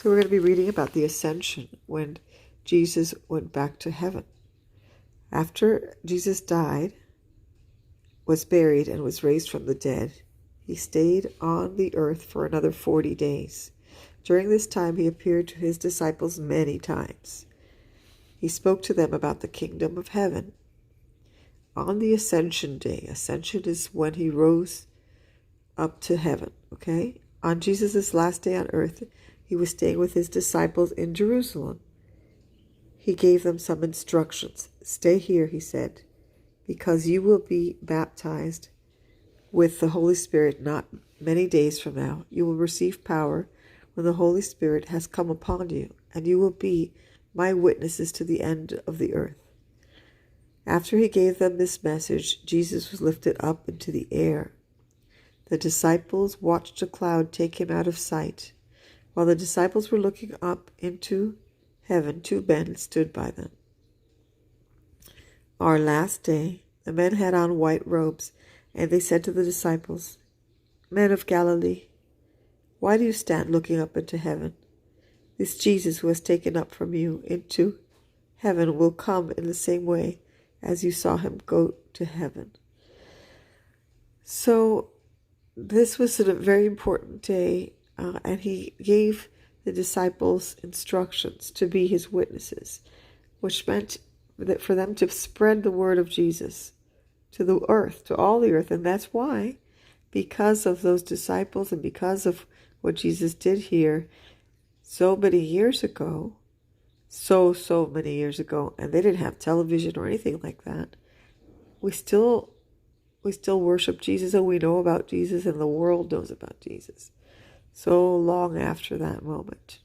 So we're going to be reading about the ascension when Jesus went back to heaven. After Jesus died, was buried, and was raised from the dead, he stayed on the earth for another 40 days. During this time, he appeared to his disciples many times. He spoke to them about the kingdom of heaven. On the ascension day, ascension is when he rose up to heaven, okay? On Jesus' last day on earth, he was staying with his disciples in Jerusalem. He gave them some instructions. Stay here, he said, because you will be baptized with the Holy Spirit not many days from now. You will receive power when the Holy Spirit has come upon you, and you will be my witnesses to the end of the earth. After he gave them this message, Jesus was lifted up into the air. The disciples watched a cloud take him out of sight. While the disciples were looking up into heaven, two men stood by them. Our last day, the men had on white robes, and they said to the disciples, Men of Galilee, why do you stand looking up into heaven? This Jesus who has taken up from you into heaven will come in the same way as you saw him go to heaven. So this was a very important day, and he gave the disciples instructions to be his witnesses, which meant that for them to spread the word of Jesus to the earth, to all the earth. And that's why, because of those disciples and because of what Jesus did here so many years ago, so many years ago, and they didn't have television or anything like that, we still worship Jesus, and we know about Jesus, and the world knows about Jesus so long after that moment.